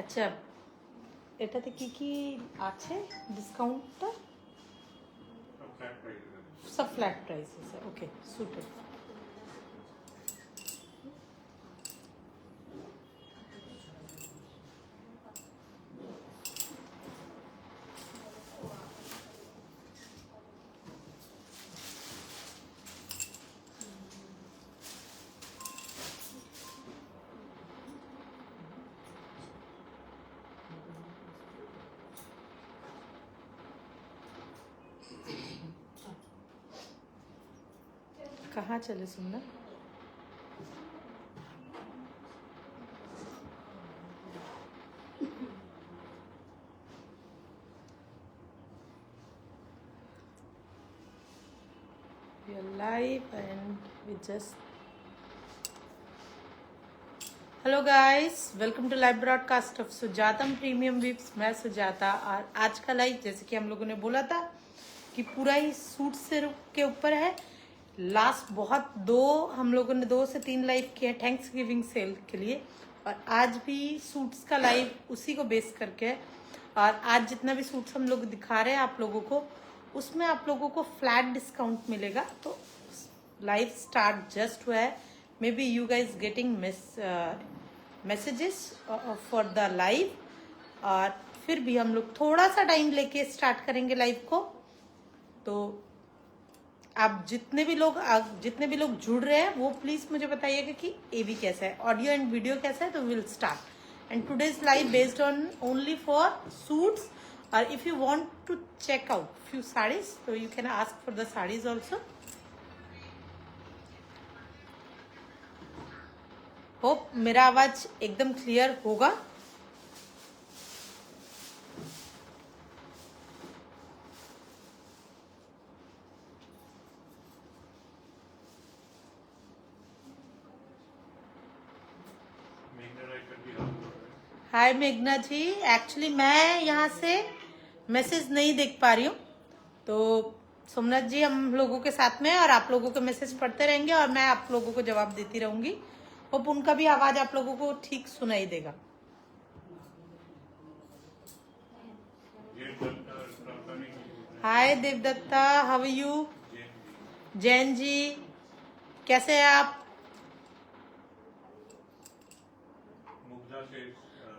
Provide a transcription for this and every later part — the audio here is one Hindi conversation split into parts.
আচ্ছা, এটাতে কি কি আছে ডিসকাউন্টটা? সব ফ্ল্যাট প্রাইস আছে। Okay, suited. कहाँ चले सुनना? We are live and we just hello guys, welcome to live broadcast of Sujatam premium weaves. मैं सुजाता और आज का लाइव जैसे कि हम लोगों ने बोला था कि पूरा ही सूट से के ऊपर है। लास्ट हम लोगों ने 2 से 3 लाइव किए हैं थैंक्स गिविंग सेल के लिए, और आज भी सूट्स का लाइव उसी को बेस करके है। और आज जितना भी सूट्स हम लोग दिखा रहे हैं आप लोगों को, उसमें आप लोगों को फ्लैट डिस्काउंट मिलेगा। तो लाइव स्टार्ट जस्ट हुआ है। May B you guys getting messages for the live, और फिर भी हम लोग थोड़ा सा टाइम लेके स्टार्ट करेंगे लाइव को। तो आप जितने भी लोग जुड़ रहे हैं वो प्लीज मुझे बताइएगा कि एवी कैसा है, ऑडियो एंड वीडियो कैसा है। तो will start and today's live based on only for suits. और if you want to check out few saris तो you can ask for the saris also. Hope मेरा आवाज एकदम क्लियर होगा। हाय मेघना जी, एक्चुअली मैं यहाँ से मैसेज नहीं देख पा रही हूँ, तो सोमनाथ जी हम लोगों के साथ में और आप लोगों के मैसेज पढ़ते रहेंगे और मैं आप लोगों को जवाब देती रहूंगी। होप उनका भी आवाज आप लोगों को ठीक सुनाई देगा। Hi Devdatta, how are you? Jain ji कैसे हैं आप?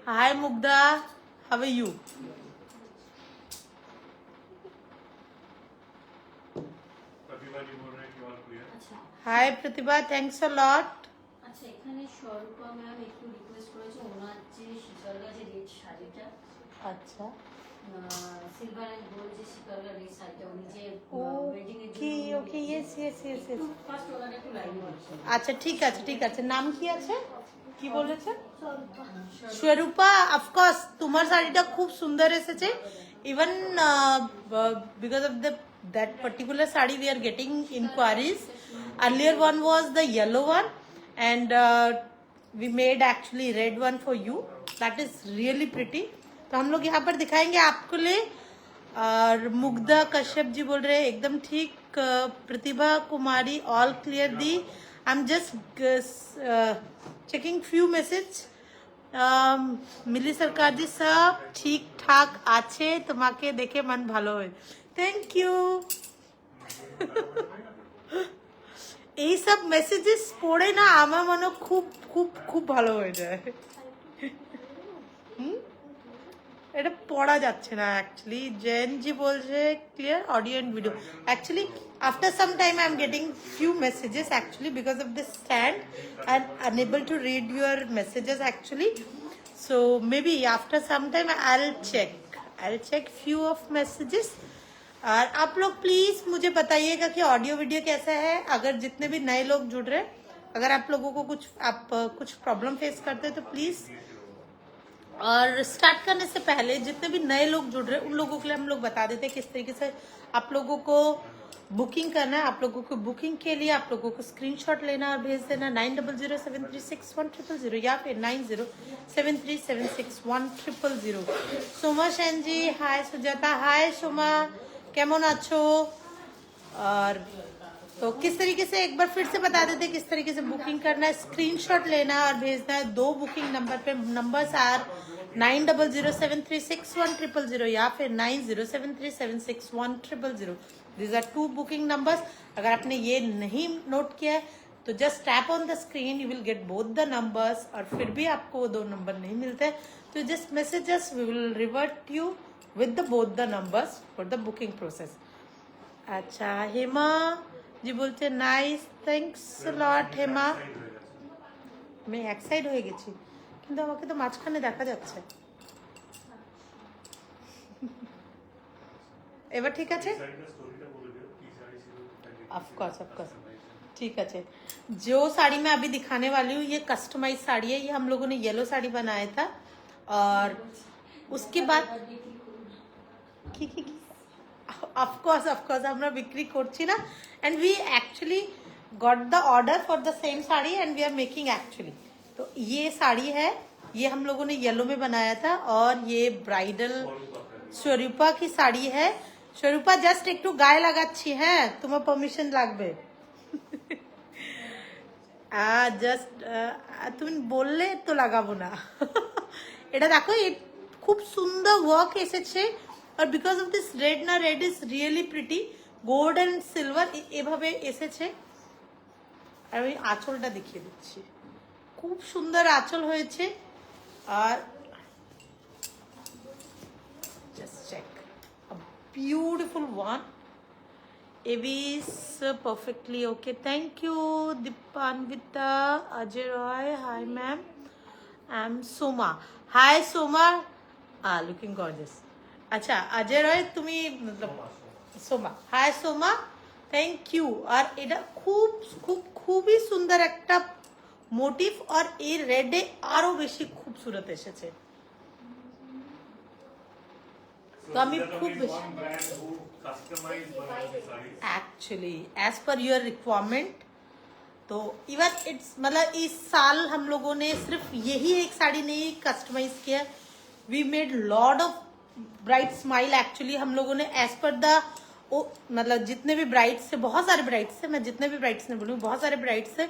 Hi Mugdha, how are you? Hi Pratibha, thanks a lot. আচ্ছা, এখানে স্বরূপা ম্যাম একটু রিকোয়েস্ট করেছে ওনার যে শিকারগা যে রেড শাড়িটা, अच्छा সিলভার এন্ড গোল্ড যে শিকারগা রেড শাড়িটা উনি যে ওয়েডিং এর okay okay, yes yes yes yes. First ওনার একটু লাইভ আছে। আচ্ছা ঠিক আছে ঠিক আছে, নাম কি আছে, কি বলেছে? স্বরূপা। অফকোর্স তোমার শাড়িটা খুব সুন্দর এসেছে। Even because of that particular sari we are getting inquiries. Earlier one was the yellow one, and we made actually red one for you. That is really pretty. तो हम लोग यहाँ पर दिखाएंगे आपके लिए। और मुग्धा कश्यप जी बोल रहे हैं एकदम ठीक। प्रतिभा कुमारी ऑल क्लियर दी। I am just checking few message. Mili Sarkar ji सब ठीक ठाक आछे, তোমাকে দেখে মন ভালো হয়। Thank you. এই সব মেসেজেস পড়ে না আমার মনে খুব খুব খুব ভালো হয়ে যায়। এটা পড়া যাচ্ছে না অ্যাকচুয়ালি। জেন জি বলছে clear audio and video. Actually after some time I am getting few messages actually because of this stand and unable to read your messages actually. So maybe after some time I'll check few of messages. और आप लोग प्लीज मुझे बताइएगा कि ऑडियो वीडियो कैसा है। अगर जितने भी नए लोग जुड़ रहे हैं, अगर आप लोगों को कुछ प्रॉब्लम फेस करते हैं तो प्लीज। और स्टार्ट करने से पहले जितने भी नए लोग जुड़ रहे हैं उन लोगों के लिए हम लोग बता देते हैं किस तरीके से आप लोगों को बुकिंग करना है। आप लोगों को बुकिंग के लिए आप लोगों को स्क्रीनशॉट लेना और भेज देना 9007361000 या फिर 9073761000। सोमा सेन जी हाय, सुजाता हाय सोमा, কেমন আছো? और तो किस तरीके से एक बार फिर से बता देते किस तरीके से बुकिंग करना है। स्क्रीनशॉट लेना है और भेजना है 2 बुकिंग नंबर पे। नंबर्स आर 9007361000 या फिर 9073761000। These are 2 booking numbers. अगर आपने ये नहीं नोट किया है तो just tap on the screen, you will get both the numbers. और फिर भी आपको वो 2 नंबर नहीं मिलते तो just message us, we will revert you with the both the numbers for the booking process. अच्छा, हेमा जी बोलते नाइस, थैंक्स लट हेमा। मैं এক সাইড হয়ে গেছি কিন্তু আমাকে তো মাঝখানে দেখা যাচ্ছে। এবার ঠিক আছে? ऑफकोर्स ऑफकोर्स ठीक है। जो साड़ी मैं अभी दिखाने वाली हूँ ये कस्टमाइज साड़ी है। ये हम लोगों ने येलो साड़ी बनाया था और उसके बाद অফকোর্স আমরা বিক্রি করছি না। And we actually got the order for the same sari and we are making actually. तो ये साड़ी है, ये हम लोगों ने येलो में बनाया था और ये ब्राइडल स्वरूपा की साड़ी है। स्वरूपा जस्ट একটু গায়ে লাগাচ্ছি, হ্যাঁ তোমার পারমিশন লাগবে। জাস্ট তুমি বললে তো লাগাবো না। এটা দেখো খুব সুন্দর ওয়ার্ক এসেছে और बिकॉज ऑफ दिस रेड ना, red is really pretty, gold and silver এভাবে এসেছে। আর আমি আঁচলটা দেখিয়ে দিচ্ছি, খুব সুন্দর আঁচল হয়েছে। আর just check, a beautiful one. Avis perfectly okay. Thank you Dipanvita Ajay Roy. Hi ma'am, I'm Soma. Hi Soma, looking gorgeous. अच्छा अजय रॉय तुम्ही मतलब सोमा, हाय सोमा, थैंक यू। और এটা খুব খুব খুবই সুন্দর একটা মোটিভ और এই রেডে আরো বেশি খুবসুরত এসেছে। তো আমি খুব বেশি actually as per your requirement. तो इवन इट्स मतलब इस साल हम लोगों ने सिर्फ यही एक साड़ी नहीं कस्टमाइज किया, we made lot of bright smile. Actually हम लोगों ने एज पर द मतलब जितने भी ब्राइड्स से, बहुत सारे ब्राइड्स से, मैं जितने भी ब्राइड्स ने बोलूँ बहुत सारे ब्राइड्स से,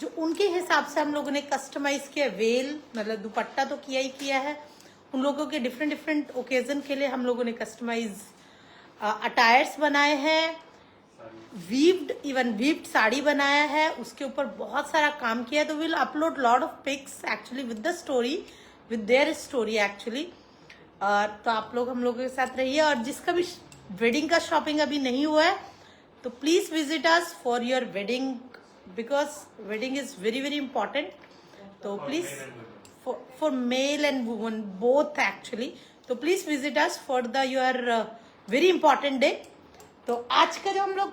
जो उनके हिसाब से हम लोगों ने कस्टमाइज किया। वेल मतलब दुपट्टा तो किया ही किया है, उन लोगों के डिफरेंट डिफरेंट ओकेजन के लिए हम लोगों ने कस्टमाइज अटायर्स बनाए हैं। वीव्ड, इवन वीव्ड साड़ी बनाया है, उसके ऊपर बहुत सारा काम किया है। तो will upload lot of pics actually with the story, with their story actually. तो आप लोग हम लोगों के साथ रहिए। और जिसका भी वेडिंग का शॉपिंग अभी नहीं हुआ है तो please visit us for your wedding, because wedding is very very important. तो please for male and woman both actually, तो please visit us for the your very important day. तो आज का जो हम लोग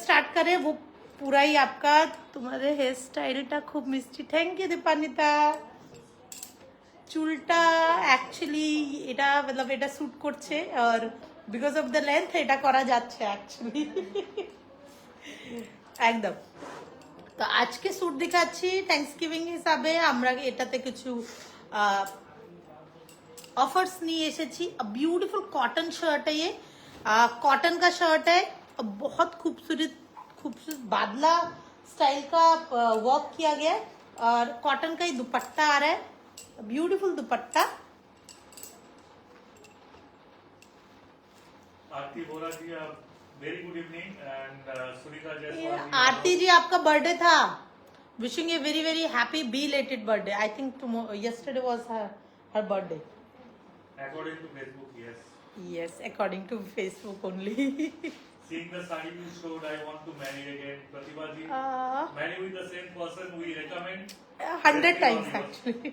स्टार्ट कर रहे हैं वो पूरा ही आपका, तुम्हारे हेयर स्टाइलটা খুব মিষ্টি। Thank you Dipanwita. চুলটা অ্যাকচুয়ালি এটা मतलब এটা স্যুট করছে और বিকজ অফ দ্য লেন্থ এটা করা যাচ্ছে অ্যাকচুয়ালি একদম। তো আজকে স্যুট দেখাচ্ছি থ্যাঙ্কসগিভিং হিসাবে। আমরা এটাতে কিছু ऑफर्स नहीं एसेছি। ब्यूटीफुल कॉटन शर्ट है ये, कॉटन का शर्ट है, बहुत खूबसूरत खूबसूरत बादला स्टाइल का वर्क किया गया है और कॉटन का ही दुपट्टा आ रहा है, beautiful dupatta. Aarti Bora ji, very good evening and Sunita Jaiswal. Aarti ji आपका बर्थडे था, wishing a very very happy belated birthday. I think yesterday was her birthday. According to Facebook, yes. Yes, according to Facebook only. Seeing the saree you showed, I want to marry again. Pratibha ji, marry with the same person we recommend 100 times actually.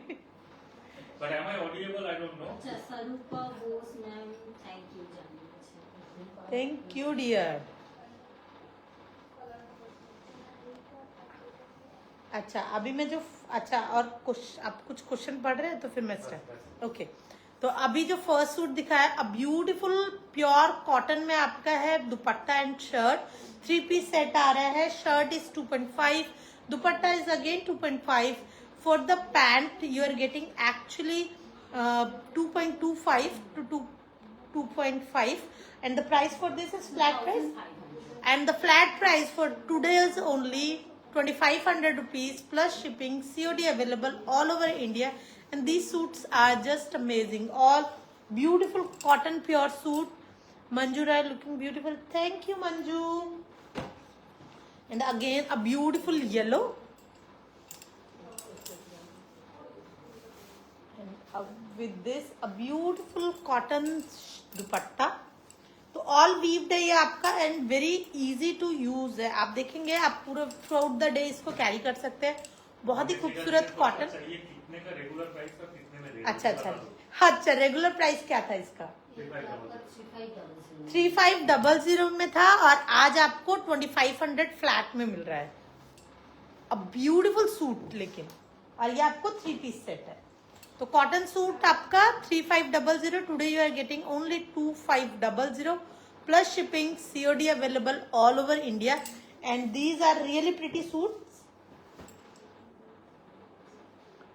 But am I audible? I don't know. अच्छा स्वरूपा बोस मैम, थैंक यू जानने। Thank you dear. अच्छा अभी मैं जो अच्छा और आप कुछ क्वेश्चन पढ़ रहे हैं तो फिर मैं स्टार्ट। ओके, तो अभी जो फर्स्ट सूट दिखाया अ ब्यूटीफुल प्योर कॉटन में आपका है dupatta and shirt. 3 piece set आ रहा है। Shirt is 2.5, dupatta is again 2.5। For the pant you are getting actually 2.25 to 2.5 and the price for this is flat price and the flat price for today is only 2500 rupees plus shipping, COD available all over India, and these suits are just amazing. All beautiful cotton pure suit. Manju Rai looking beautiful. Thank you, Manju. And again a beautiful yellow, and with this a beautiful cotton dupatta. तो ऑल वीव्ड है ये आपका and very easy to use है. आप देखेंगे आप पूरा थ्रू आउट द डे इसको कैरी कर सकते हैं. बहुत ही खूबसूरत कॉटन. कितने का रेगुलर प्राइस था, कितने में अच्छा रेगुलर प्राइस क्या था इसका? 3500 में था और आज आपको 2500 फ्लैट में मिल रहा है. अ ब्यूटीफुल सूट लेकिन, और ये आपको 3 पीस सेट है. तो कॉटन सूट आपका 3500. Today you are getting only 2500 plus shipping, COD available all over India, and these are really pretty suits.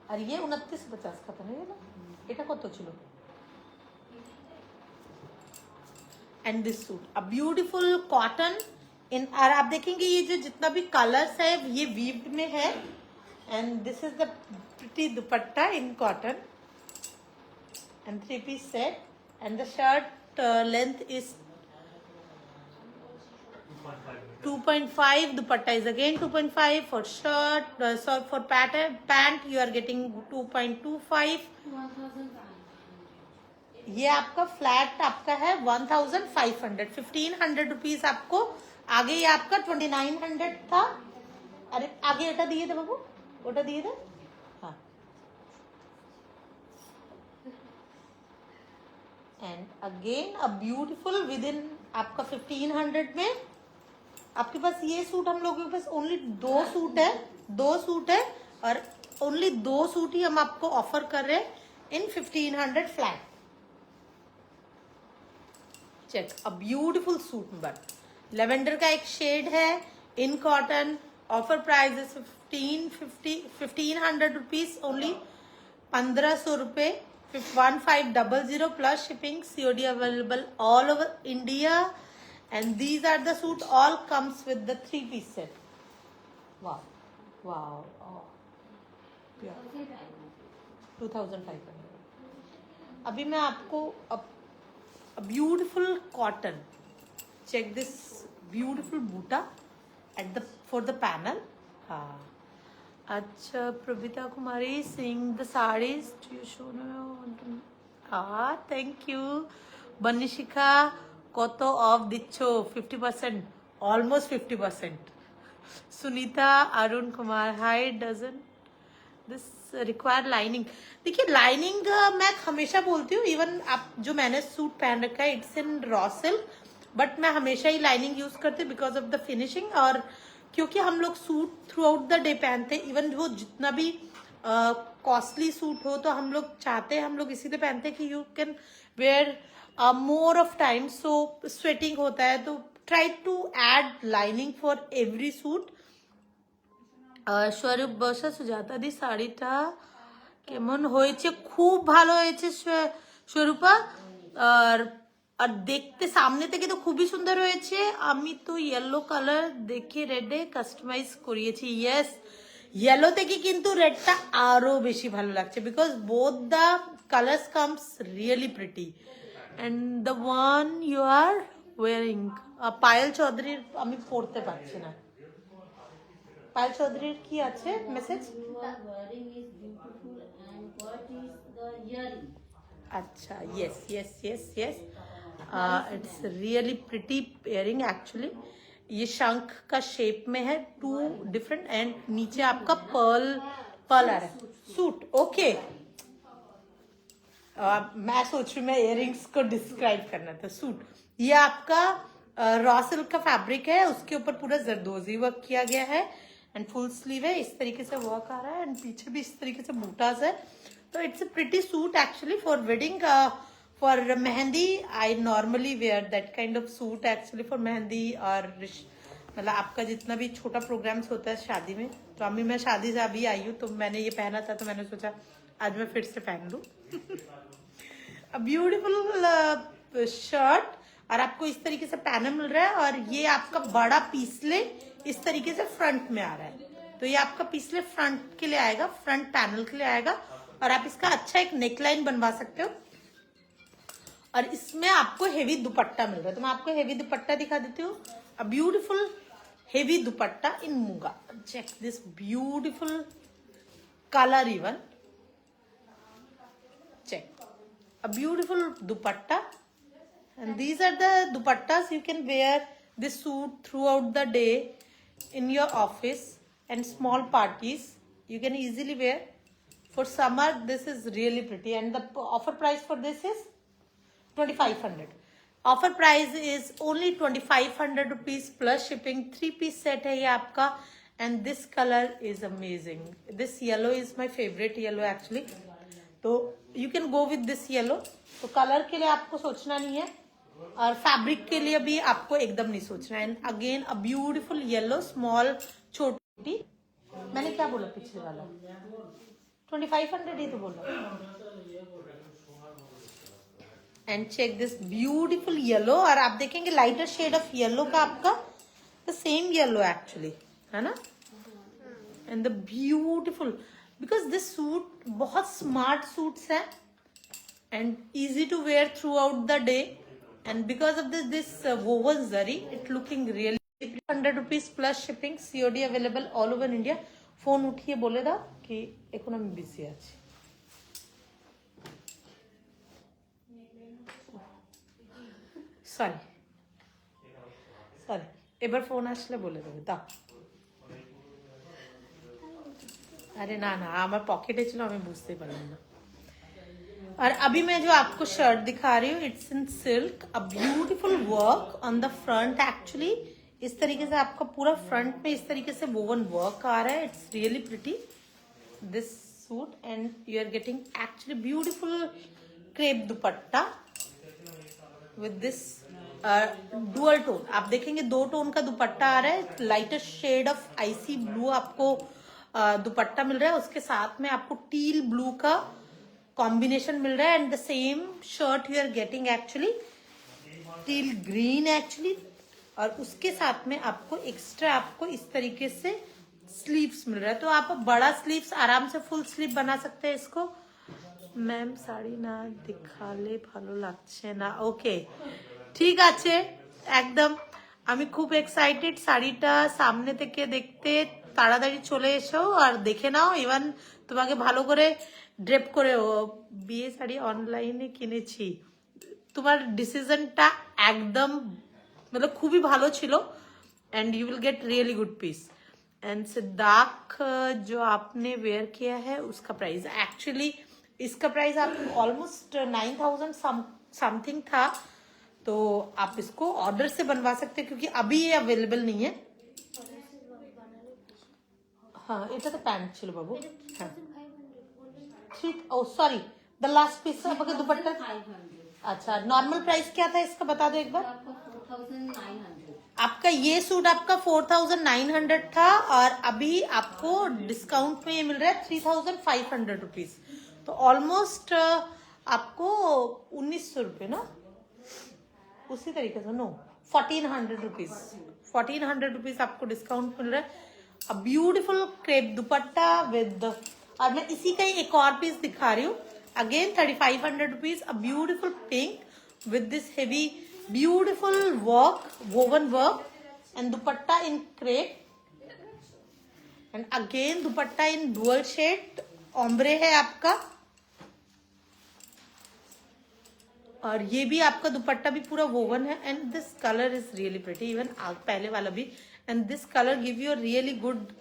और ये 2950 का था ना, এটা কত ছিল? And this suit a beautiful cotton in. और आप देखेंगे ये जो जितना भी कलर्स है ये वीव्ड में है, and this is the pretty dupatta in cotton and 3 piece set, and the shirt length is 2.5. Dupatta is again 2.5. For shirt, for pant you are getting 2.25. ये आपका फ्लैट आपका है 1500. 1500 रुपीज आपको. आगे ये आपका 2900 था. अरे आगे ओटा दिए थे बाबू, ओटा दिए थे. हाँ. And again a beautiful with in आपका 1500 में. आपके पास ये सूट, हम लोगों के पास ओनली 2 सूट है और ओनली 2 सूट ही हम आपको ऑफर कर रहे हैं in 1500 flat. Check a beautiful suit. But lavender का एक शेड है in cotton. Offer price is 1500 rupees only. 1500 रुपए. 1500 plus shipping, COD available all over India, and these are the suit all comes with the 3 piece set. Wow. Oh. Yeah. 2500. अभी मैं आपको beautiful cotton. Check this beautiful buta at the for the panel. हाँ. अच्छा Prabhita Kumari Singh the saris to you show. हाँ थैंक यू. बनिशिखा কত অফ দিচ্ছ? 50%, almost 50%. Sunita Arun Kumar hi. Doesn't this require lining? देखिए लाइनिंग मैं हमेशा बोलती हूँ, इवन आप जो मैंने सूट पहन रखा है it's in raw silk, but मैं हमेशा ही लाइनिंग यूज करती हूँ बिकॉज ऑफ द फिनिशिंग. और क्योंकि हम लोग suit through out the day पहनते हैं, इवन वो जितना भी कॉस्टली सूट हो तो हम लोग चाहते हैं, हम लोग इसीलिए पहनते हैं कि you can wear more of time, so sweating होता है, तो try to add lining for every suit. স্বরূপ বসা সুজাতা দি শাড়িটা কেমন হয়েছে? খুব ভালো হয়েছে স্বরূপা. আর দেখতে সামনে থেকে তো খুবই সুন্দর হয়েছে. আমি তো ইয়েলো কালার দেখে রেডে কাস্টমাইজ করিয়েছি. ইয়েস, ইয়েলো থেকে কিন্তু রেডটা আরো বেশি ভালো লাগছে because both the colours comes really pretty. And the one you are wearing, Payel চৌধুরীর আমি পড়তে পারছি না. পায়েল চৌধুরীর কি আছে মেসেজ? अच्छा yes. It's really pretty earring actually. ये शंख का शेप में है, 2 डिफरेंट, एंड नीचे आपका पर्ल आ रहा है. Suit okay. मैं सोच रही मैं इयररिंग्स को डिस्क्राइब करना था. सूट ये आपका रॉ सिल्क का फैब्रिक है, उसके ऊपर पूरा जरदोजी वर्क किया गया है एंड फुल स्लीव है. इस तरीके से वर्क आ रहा है एंड पीछे भी इस तरीके से बूटास है. तो it's a pretty suit actually for wedding, for mehndi. I normally wear that kind of suit actually for mehndi. और मतलब आपका जितना भी छोटा प्रोग्राम्स होता है शादी में, तो अभी मैं शादी से अभी आई हूँ तो मैंने ये पहना था, तो मैंने सोचा आज मैं फिर से पहन लूँ. A beautiful shirt. और आपको इस तरीके से पैनल मिल रहा है, और ये आपका बड़ा पीसले इस तरीके से फ्रंट में आ रहा है। तो ये आपका पीसले फ्रंट के लिए आएगा, फ्रंट पैनल के लिए आएगा, और आप इसका अच्छा एक नेकलाइन बनवा सकते हो। और इसमें आपको हेवी दुपट्टा मिल रहा है, तो मैं आपको हेवी दुपट्टा दिखा देती हूँ। A beautiful heavy dupatta in moonga. Check this beautiful color even. Check. A beautiful dupatta. And these are the dupattas you can wear this suit throughout the day in your office and small parties. You can easily wear. For summer, this is really pretty. And the offer price for this is 2500. Offer price is only 2500 rupees plus shipping. 3-piece set है ये आपका. And this color is amazing. This yellow is my favorite yellow actually. तो you can go with this yellow. तो कलर के लिए आपको सोचना नहीं है, और फैब्रिक के लिए भी आपको एकदम नहीं सोचना है। And again a beautiful yellow small छोटी, मैंने क्या बोला पिछले वाला 2500 ही तो बोला। And check this beautiful yellow, और आप देखेंगे लाइटर शेड ऑफ येलो का आपका द सेम येलो एक्चुअली है ना। And the beautiful, because this suit बहुत स्मार्ट सूट्स है and easy to wear throughout the day, and because of this woven zari it looking really 100 rupees plus shipping, COD available all over India. Phone उठिए बोले था कि इकोनॉमी बिजी আছে। সরি এবার ফোন আসলে বলে দেবে দাও। अरे ना ना আমার পকেটে ছিল, আমি বুঝতে পারলাম না। और अभी मैं जो आपको शर्ट दिखा रही हूँ it's in silk, a beautiful work on the front actually. इस तरीके से आपका पूरा फ्रंट में इस तरीके से वोवन वर्क आ रहा है। It's really pretty this suit, and you are getting actually beautiful crepe dupatta with this dual tone. आप देखेंगे 2 टोन का दुपट्टा आ रहा है, lighter shade of icy blue आपको दुपट्टा मिल रहा है, उसके साथ में आपको टील ब्लू का कॉम्बिनेशन मिल रहा है, and the same shirt you are getting actually teal green actually, और उसके साथ में आपको एक्स्ट्रा आपको इस तरीके से स्लीव्स मिल रहा है। तो आप बड़ा स्लीव्स आराम से फुल स्लीव बना सकते हैं इसको। मैम শাড়ি না দেখালে ভালো লাগছে না। ওকে ঠিক আছে, একদম আমি খুব এক্সাইটেড শাড়িটা সামনে থেকে দেখতে। তাড়াতাড়ি চলে এসো আর দেখে নাও, ইভেন তোমাকে ভালো করে ড্রেপ করে। বিয়ে শাড়ি অনলাইনে কিনেছি। তোমার ডিসিশনটা একদম मतलब খুবই ভালো ছিল, and you will get really good piece. And Siddharth जो आपने वेयर किया है उसका प्राइस एक्चुअली, इसका प्राइस आप ऑलमोस्ट 9000 समथिंग था, तो आप इसको ऑर्डर से बनवा सकते हैं क्योंकि अभी ये अवेलेबल नहीं है। हाँ এটা তো প্যান্ট ছিল বাবু। হ্যাঁ 3 ओ सॉरी द लास्ट पीस आपका दुपट्टा 500 अच्छा नॉर्मल प्राइस क्या था इसका बता दो एक बार। आपका 4900। आपका ये सूट आपका 4900 था, और अभी आपको डिस्काउंट में ये मिल रहा है 3500 रुपीज, तो ऑलमोस्ट आपको 1900 रुपये ना, उसी तरीके से नो 1400 रुपीज, 1400 रुपीज आपको डिस्काउंट मिल रहा है। A beautiful crepe dupatta with, और मैं इसी का ही एक और पीस दिखा रही हूँ again 3500 rupees, a beautiful pink with this heavy beautiful work woven work, and dupatta in crepe, and again dupatta in dual shade ombre है आपका, और ये भी आपका दुपट्टा भी पूरा वोवन है, and this colour is really pretty, even पहले वाला भी, and this colour give you really good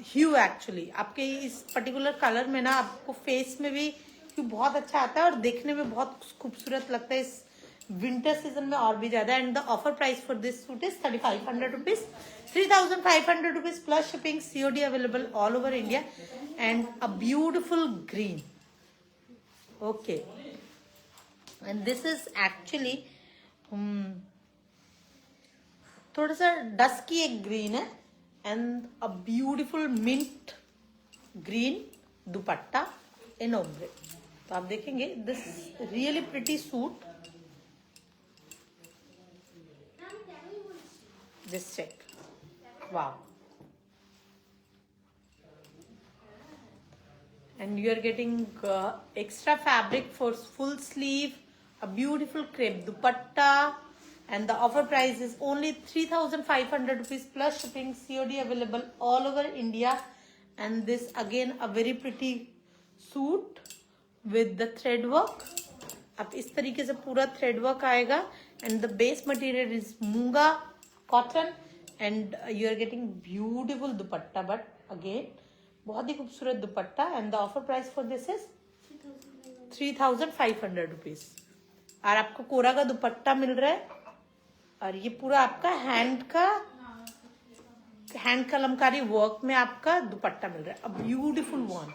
hue actually. आपके इस पर्टिकुलर कलर में ना आपको फेस में भी ह्यू बहुत अच्छा आता है और देखने में बहुत खूबसूरत लगता है इस विंटर सीजन में और भी ज्यादा। And the offer price for this suit is 3500 rupees, 3500 rupees plus shipping, COD available all over India, and a beautiful green. Okay, and this is actually थोड़ा सा डस्की एक ग्रीन है, and a beautiful mint green dupatta in ombre. तो आप देखेंगे this really pretty suit, Just check. Wow. And you are getting extra fabric for full sleeve, a beautiful crepe dupatta, and the offer price is only 3,500 rupees plus shipping. COD available all over India. And this again a very pretty suit with the thread work. अब इस तरीके से पूरा thread work आएगा, and the base material is मूंगा cotton, and you are getting beautiful dupatta. But again बहुत ही खूबसूरत दुपट्टा, and the offer price for this is 3,500 rupees. और आपको कोरा का दुपट्टा मिल रहा है, और ये पूरा आपका हैंड कलमकारी वर्क में आपका दुपट्टा मिल रहा है. A beautiful one.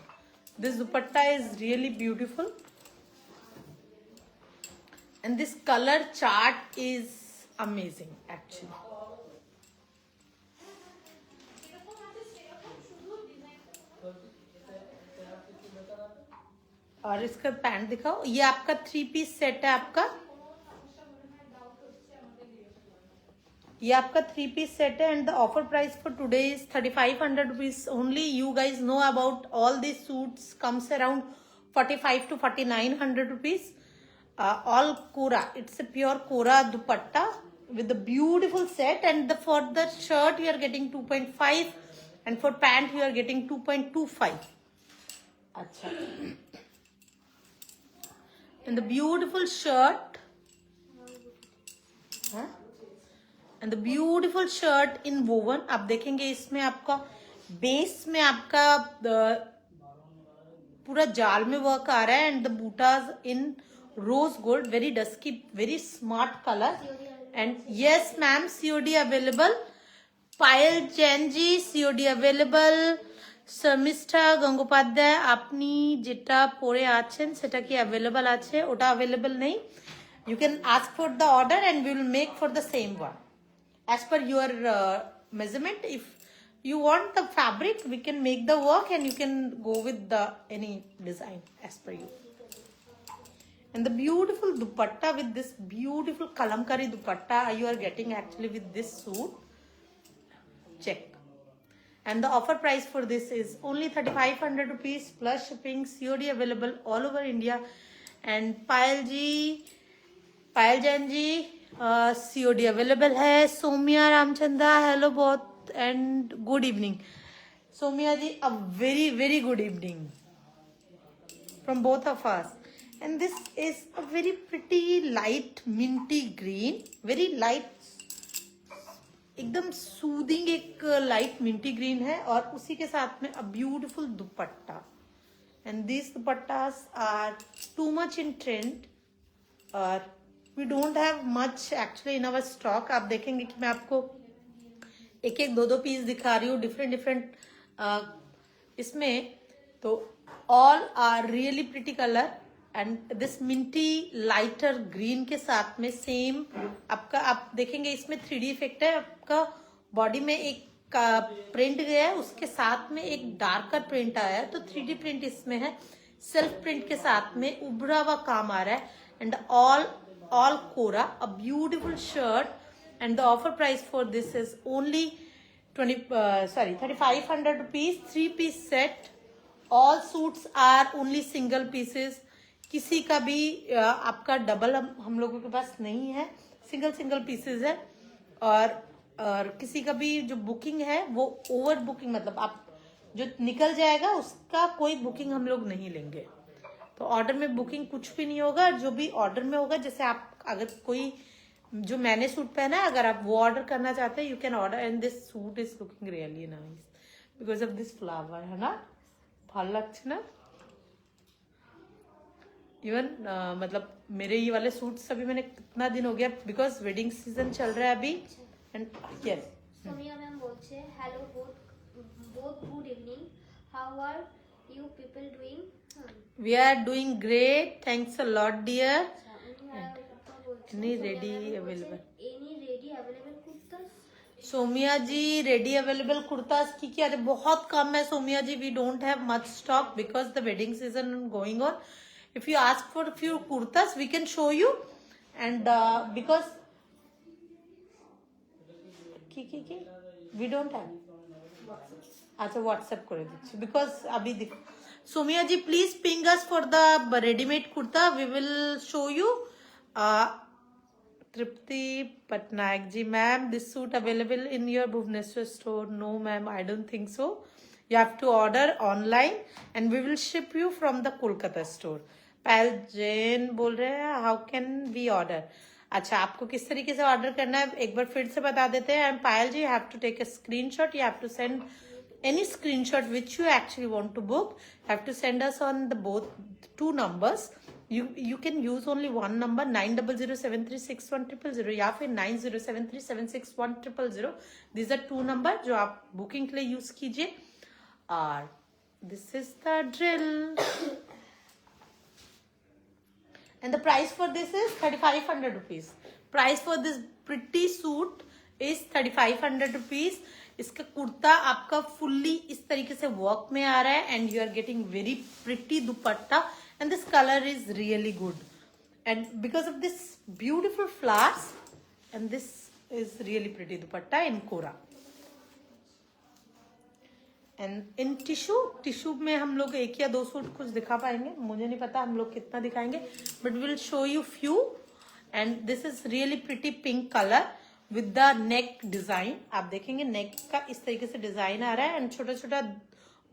This dupatta is really beautiful, and this colour chart is amazing actually. और इसका पैंट दिखाओ. ये आपका 3 पीस सेट है. ये आपका 3 पीस सेट है, and the offer price for today is 3,500 rupees only. You guys know about all this suits comes around 45 to 4,900 rupees. All kora. It's a pure kora dupatta with the beautiful set, and for the shirt you are getting 2.5, and for pant you are getting 2.25. अच्छा. And the beautiful shirt, and the beautiful shirt in woven. आप देखेंगे इसमें आपका बेस में आपका पूरा जाल में वर्क आ रहा है, and the butas in rose gold, very dusky, very smart colour. And yes ma'am, COD available. Payal Jain ji, COD available. Sharmishtha Gangopadhyay, আপনি যেটা পরে আছেন সেটা কি অ্যাভেলেবল আছে? ওটা অ্যাভেলেবল নেই. You can ask for the order and we will make for the same one as per your measurement. If you want the fabric, we can make the work, and you can go with the any design as per you. And the beautiful dupatta with this beautiful kalamkari dupatta you are getting actually with this suit. Check. And the offer price for this is only 3,500 rupees plus shipping. COD available all over India. And Payal Jain ji, COD available है. Somiya Ramchanda, hello both and good evening. Somiya ji, a very very good evening from both of us. And this is a very pretty light minty green, very light, एकदम सूदिंग एक लाइट मिंटी ग्रीन है, और उसी के साथ में a beautiful dupatta. And this dupattas are too much in trend, और we don't have much actually in our stock. आप देखेंगे कि मैं आपको एक एक दो पीस दिखा रही हूँ डिफरेंट इसमें. तो all are really pretty colour, and this minty lighter green के साथ में सेम आपका, आप देखेंगे इसमें 3D इफेक्ट है. आपका बॉडी में एक प्रिंट गया है, उसके साथ में एक डार्कर प्रिंट आया है, तो 3D प्रिंट इसमें है. सेल्फ प्रिंट के साथ में उभरा हुआ काम आ रहा है, and all kora, a beautiful shirt. And the offer price for this is only 3,500 rupees. 3 piece set. All suits are only single pieces. किसी का भी आपका डबल हम लोगों के पास नहीं है, सिंगल पीसेस है. और किसी का भी जो बुकिंग है वो ओवर बुकिंग, मतलब आप जो निकल जाएगा उसका कोई बुकिंग हम लोग नहीं लेंगे. तो ऑर्डर में बुकिंग कुछ भी नहीं होगा. जो भी ऑर्डर में होगा, जैसे आप अगर कोई जो मैंने सूट पहना है, अगर आप वो ऑर्डर करना चाहते हैं, you can order. And this suit is looking really nice because of this flower, है ना, ভালো লাগছে ना. इवन मतलब मेरे ये वाले सूट्स अभी मैंने कितना दिन हो गया, बिकॉज वेडिंग सीजन चल रहा है अभी. एंड यस, सोनिया मैम बोलছে hello both good evening, how are you people doing? We are doing great, thanks a lot dear. Any ready available? Somiya ji, ready available kurtas की क्या? बहुत कम है Somiya ji. We don't have much stock because the wedding season going on. If you ask for a few kurtas, we can show you. And because কি we don't have আচ্ছা হোয়াটসঅ্যাপ করে দিচ্ছি বিকজ अभी Somiya ji please ping us for the ready-made kurta we will show you Tripti Patnaik ji ma'am this suit available in your Bhubaneswar store no ma'am I don't think so you have to order online and we will ship you from the Kolkata store पायल जैन बोल रहे हैं हाउ कैन वी ऑर्डर अच्छा आपको किस तरीके से ऑर्डर करना है एक बार फिर से बता देते हैं Payal ji have to take a screenshot you have to send any screenshot which you actually want to book have to send us on the both two numbers you can use only one number 9007361000 या फिर 9073761000 these are two number जो आप बुकिंग के लिए यूज कीजिए और this is the drill and the price for this is 3500 rupees price for this pretty suit is 3500 rupees इसका कुर्ता आपका फुल्ली इस तरीके से वर्क में आ रहा है and you are getting very pretty dupatta and this colour is really good and because of this beautiful flowers and this is really pretty dupatta in kora and in tissue में हम लोग एक या दो सूट कुछ दिखा पाएंगे मुझे नहीं पता हम लोग कितना दिखाएंगे but will show you few and this is really pretty pink colour with the neck design आप देखेंगे नेक का इस तरीके से डिजाइन आ रहा है एंड छोटा छोटा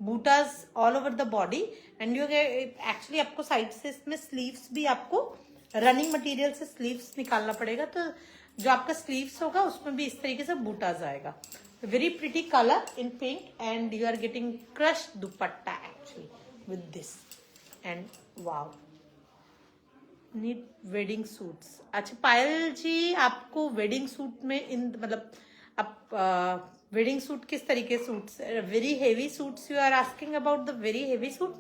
butas all over the body and you actually आपको साइड से इसमें स्लीव्स भी आपको रनिंग मटेरियल से स्लीव्स निकालना पड़ेगा तो जो आपका स्लीव्स होगा उसमें भी इस तरीके से बूटास आएगा very pretty colour in pink and you are getting crush dupatta actually with this and wow need wedding suits अच्छा पायल जी आपको वेडिंग सूट में इन मतलब आप वेडिंग सूट किस तरीके suits very heavy suits you are asking about the very heavy suit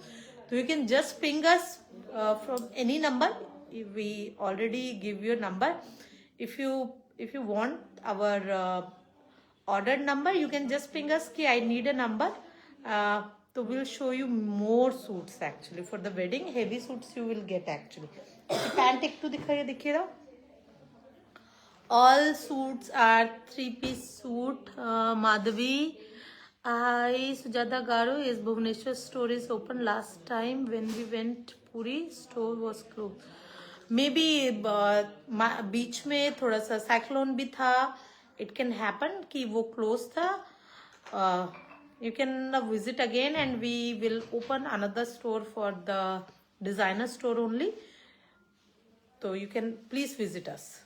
तो you can just ping us from any number we already give your number if you want our order number you can just ping us कि आई नीड अ नंबर तो will show you more suits actually for the wedding heavy suits you will get actually pant एक तो दिखिएगा all suits are 3-piece suit Madhavi I Sujata Garo is Bhubaneswar store is open last time when we went Puri store was close may be बीच में थोड़ा सा साइक्लोन भी था इट कैन हैपन कि वो क्लोज था you can visit again and we will open another store for the designer store only so you can please visit us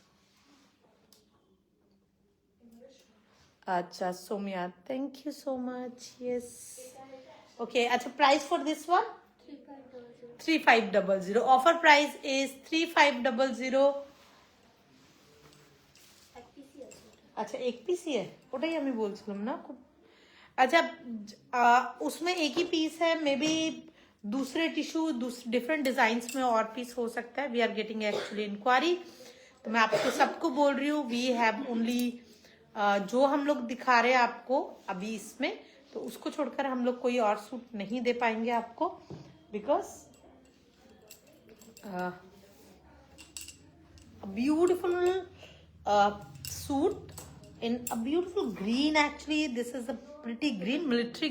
acha Somya thank you so much yes okay acha price for this one 3500 offer price is 3500 अच्छा एक पीस ही है ওটাই আমি বলছিলাম না अच्छा उसमें एक ही पीस है मे बी दूसरे टिश्यू डिफरेंट डिजाइन में और पीस हो सकता है we are getting actually enquiry तो मैं आपको सबको बोल रही हूँ वी हैव ओनली जो हम लोग दिखा रहे हैं आपको अभी इसमें तो उसको छोड़कर हम लोग कोई और सूट नहीं दे पाएंगे आपको because beautiful suit in a beautiful green actually this is a pretty green military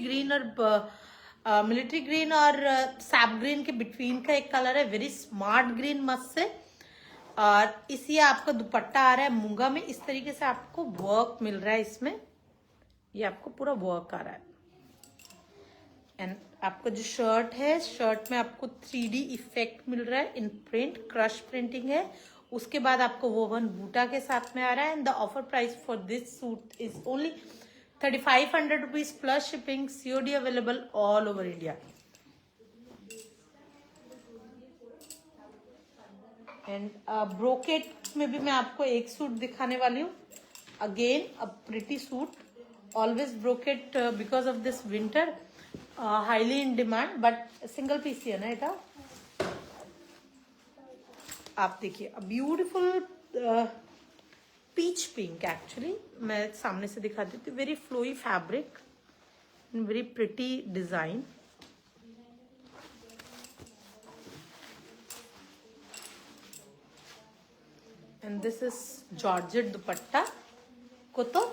green और sap green के between का एक कलर है very smart green मस्त से और इसी आपका दुपट्टा आ रहा है मूंगा में इस तरीके से आपको वर्क मिल रहा है इसमें ये आपको पूरा वर्क आ रहा है एंड आपका जो शर्ट है शर्ट में आपको 3D इफेक्ट मिल रहा है इन प्रिंट क्रश प्रिंटिंग है उसके बाद आपको वोवन बूटा के साथ में आ रहा है and the offer price for this suit is only 3500 rupees plus shipping COD available all over India and brocade में भी मैं आपको एक सूट दिखाने वाली हूँ again a pretty suit always brocade because of this winter highly in demand but single piece ही है ना एटा आप देखिए ब्यूटीफुल पीच पिंक एक्चुअली मैं सामने से दिखा देती हूँ very flowy fabric very pretty design and this is georgette dupatta कोतो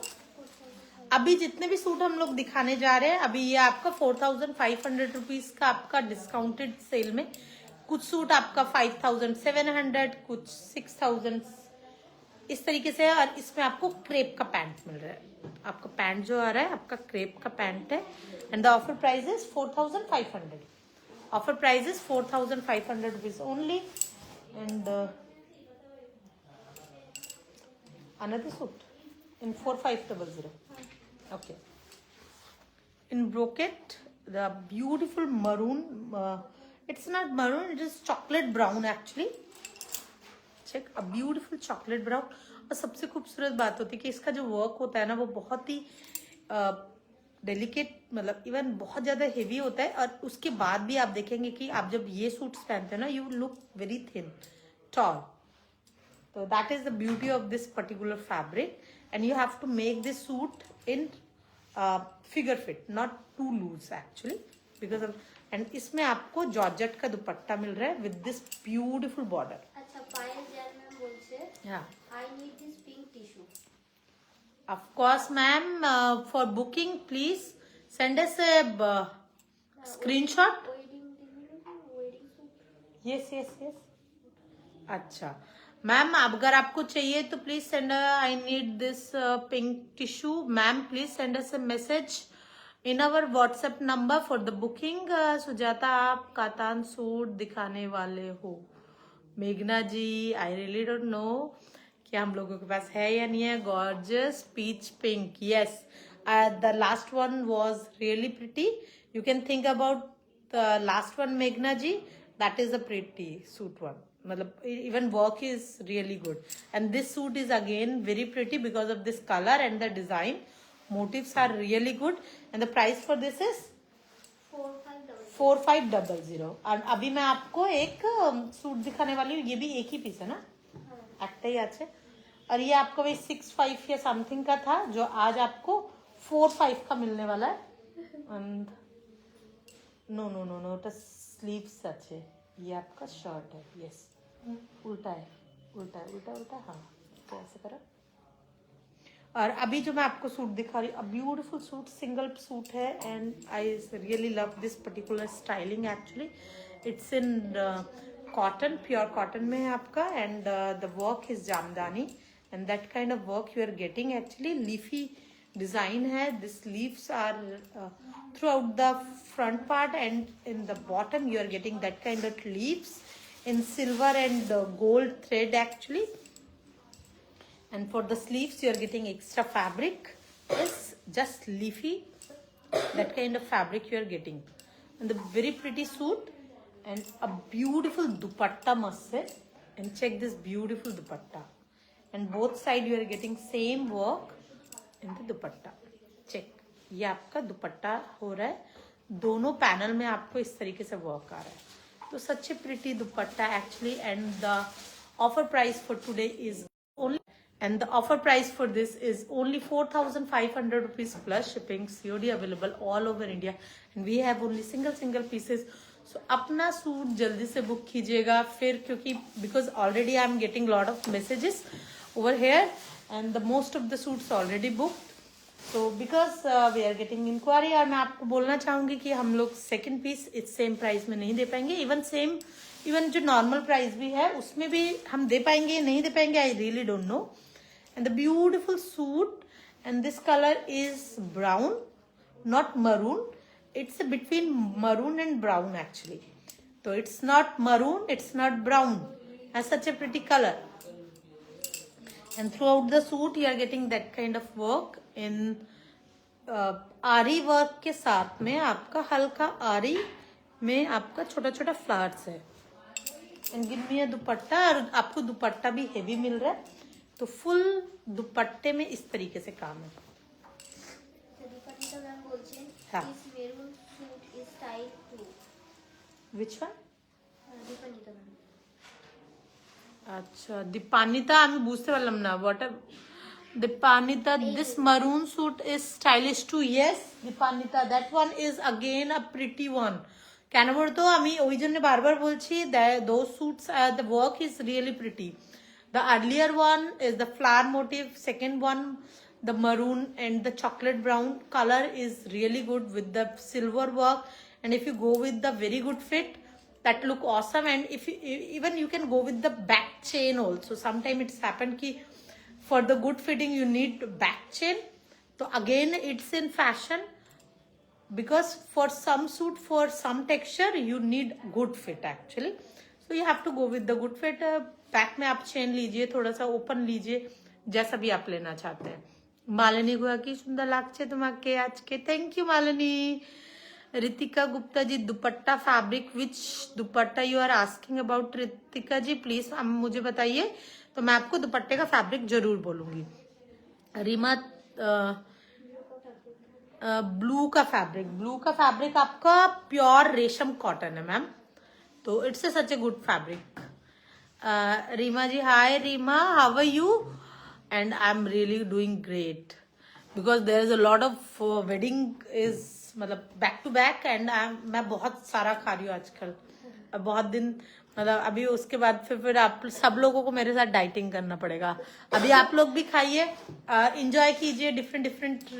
अभी जितने भी सूट हम लोग दिखाने जा रहे हैं, अभी ये आपका 4500 रुपीज का आपका डिस्काउंटेड सेल में, कुछ सूट आपका 5700, कुछ 6000 इस तरीके से है। और इसमें आपको क्रेप का पैंट मिल रहा है। आपका पैंट जो आ रहा है आपका क्रेप का पैंट है। And the offer price is 4500। Offer price is 4500 rupees only. And another suit in 4500. Okay. In brocade, the beautiful maroon. It's not maroon. It is chocolate brown actually. Check a beautiful chocolate brown. और सबसे खूबसूरत बात होती है कि इसका जो वर्क होता है ना वो बहुत ही डेलिकेट, मतलब इवन बहुत ज्यादा हेवी होता है। और उसके बाद भी आप देखेंगे कि आप जब ये सूट्स पहनते हैं ना, you look very thin, tall. So that is the beauty of this particular fabric, and you have to make this suit in figure fit, not too loose actually, because of, and इसमें आपको जॉर्जेट का दुपट्टा मिल रहा है with this beautiful border. अच्छा, पायल जैन मैम बोलছে, Yeah. I need this pink tissue. Of course, ma'am. For booking, please send us a screenshot. Wedding suit. Yes. अच्छा मैम, अगर आपको चाहिए तो please send, I need this pink tissue. Ma'am please send us a message in our WhatsApp number for the booking. Sujata, आप कातान सूट दिखाने वाले हो? मेघना ji, I really don't know कि हम लोगों के पास है या नहीं है। Gorgeous peach pink, yes, the last one was really pretty. You can think about the last one मेघना जी, that is a pretty suit one. मतलब even work is really good, and this suit is again very pretty because of this color and the design. Motifs are really good, and the price for this is 4500। और अभी मैं आपको एक सूट दिखाने वाली हूँ, ये भी एक ही पीस है ना, একটা ही আছে। और ये आपको वही 65 या समथिंग का था, जो आज आपको 45 का मिलने वाला है। एंड नो स्लीव्स अच्छे, ये आपका शर्ट है, यस। उल्टा है, हाँ, तो ऐसे करो। और अभी जो मैं आपको सूट दिखा रही हूँ, ब्यूटीफुल सूट, सिंगल सूट है, and I really love this particular styling actually. It's in cotton, pure cotton में है आपका, and the work is Jamdani, and that kind of work you are getting actually. Leafy design है, this leaves are throughout the front part, and in the bottom you are getting that kind of leaves in silver and gold thread actually. And for the sleeves you are getting extra fabric, yes, just leafy, that kind of fabric you are getting, and the very pretty suit and a beautiful dupatta must say. And check this beautiful dupatta, and both side you are getting same work in the dupatta. check, ये आपका दुपट्टा हो रहा है, दोनों पैनल में आपको इस तरीके से वर्क आ रहा है। तो such a pretty dupatta actually, and the offer price for today is only, and the offer price for this is only 4500 rupees plus shipping, COD available all over India, and we have only single pieces. So अपना सूट जल्दी से बुक कीजिएगा फिर, क्योंकि because already I am getting lot of messages over here, and the most of the suits already booked. तो because we are getting inquiry, और मैं आपको बोलना चाहूंगी कि हम लोग सेकेंड पीस इस सेम प्राइस में नहीं दे पाएंगे। इवन जो नॉर्मल प्राइस भी है उसमें भी हम दे पाएंगे नहीं दे पाएंगे, I really don't know. And the beautiful suit, and this colour is brown, not maroon, it's between maroon and brown actually. तो it's not maroon, it's not brown, has such a pretty colour, and throughout the suit you are getting that kind of work in आरी वर्क के साथ में आपका हल्का आरी में आपका छोटा छोटा फ्लावर्स है, एंड गिव मी अ दुपट्टा, और आपको दुपट्टा भी हेवी मिल रहा है, तो फुल दुपट्टे में इस तरीके से काम है। दीपानिता मैम बोलছেন, हाँ। this maroon suit is type 2. Which one? Dipanita ma'am. আচ্ছা, দীপানিতা আমি বুঝতে পারলাম না, what a Dipanita, this maroon suit is stylish too, yes Dipanita, that one is again a pretty one। কেন বলতো, আমি ওই জন্য বারবার বলছি, those suits the work is really pretty। The earlier one is the flower motif, second one the maroon and the chocolate brown color is really good with the silver work. And if you go with the very good fit, that look awesome. And if you, even you can go with the back chain also. Sometimes it's happened ki for the good fitting you need back chain. So again it's in fashion, because for some suit, for some texture you need good fit actually. So you have to go with the good fit. Back में आप चेन लीजिए, थोड़ा सा ओपन लीजिए, जैसा भी आप लेना चाहते हैं. मालिनी गोया की सुंदर लागছে তোমাকে আজকে. Thank you Malini. Ritika Gupta ji, dupatta fabric, which dupatta you are asking about Ritika ji, please मुझे बताइए, तो मैं आपको दुपट्टे का फैब्रिक जरूर बोलूंगी. रीमा, ब्लू का फैब्रिक आपका प्योर रेशम कॉटन है मैम, तो it's such a good fabric. Rima ji, hi Rima, how are you? And I am really doing great, because there is a lot of wedding is मतलब बैक टू बैक, एंड मैं बहुत सारा खा रही हूँ आजकल. अब बहुत दिन मतलब अभी उसके बाद फिर आप सब लोगों को मेरे साथ डाइटिंग करना पड़ेगा. अभी आप लोग भी खाइए, इंजॉय कीजिए डिफरेंट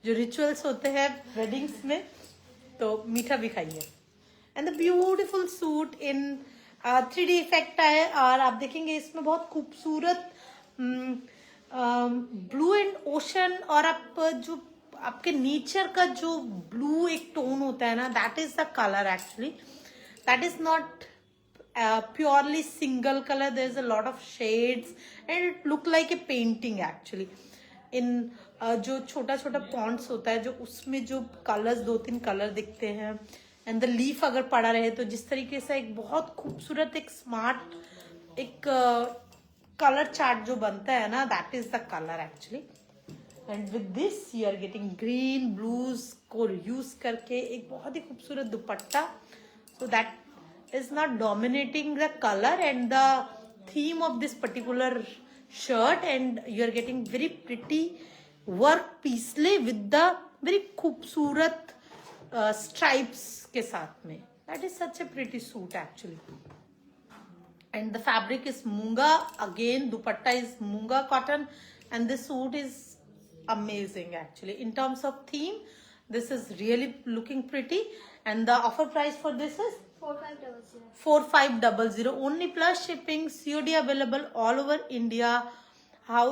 जो रिचुअल्स होते हैं वेडिंग्स में, तो मीठा भी खाइए. And the beautiful suit in 3D effect है, और आप देखेंगे इसमें बहुत खूबसूरत ब्लू एंड ओशन, और आप जो आपके नेचर का जो ब्लू एक टोन होता है ना, that is the colour actually. That is not purely single colour, there is a lot of shades and it look like a painting actually. इन जो छोटा छोटा पॉन्ट्स होता है, जो उसमें जो कलर्स 2-3 कलर दिखते हैं, एंड द लीफ अगर पड़ा रहे, तो जिस तरीके से एक बहुत खूबसूरत एक स्मार्ट एक कलर चार्ट जो बनता है ना, that is the colour actually. And with this you are getting green blues को यूज करके एक बहुत ही खूबसूरत दुपट्टा. So that is not dominating the colour and the theme of this particular shirt, and you are getting very pretty work paisley with the very खूबसूरत स्ट्राइप्स के साथ में. That is such a pretty suit actually. And the fabric is munga, again dupatta is मूंगा cotton, and this suit is amazing actually. In terms of theme, this is really looking pretty, and the offer price for this is 4500. 4500 only plus shipping. COD available all over India. How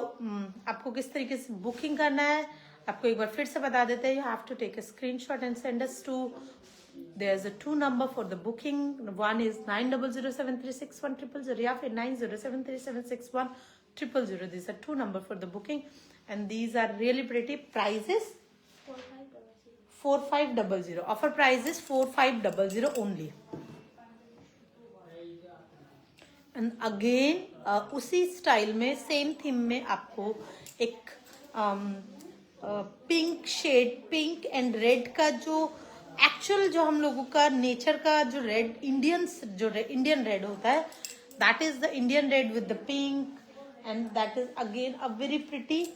आपको किस तरीके से बुकिंग करना है, आपको एक बार फिर से बता देते हैं. You have to take a screenshot and send us to, there's a 2 number for the booking. One is 9007361000 या फिर 9073761000. These are 2 number for the booking, and these are really pretty. Prices 4500. Offer price is 4500 only. And again उसी स्टाइल में सेम थीम में आपको एक pink shade, pink and red का जो एक्चुअल जो हम लोगों का नेचर का जो रेड इंडियन रेड होता है, that is the Indian read with the pink, and that is again a very pretty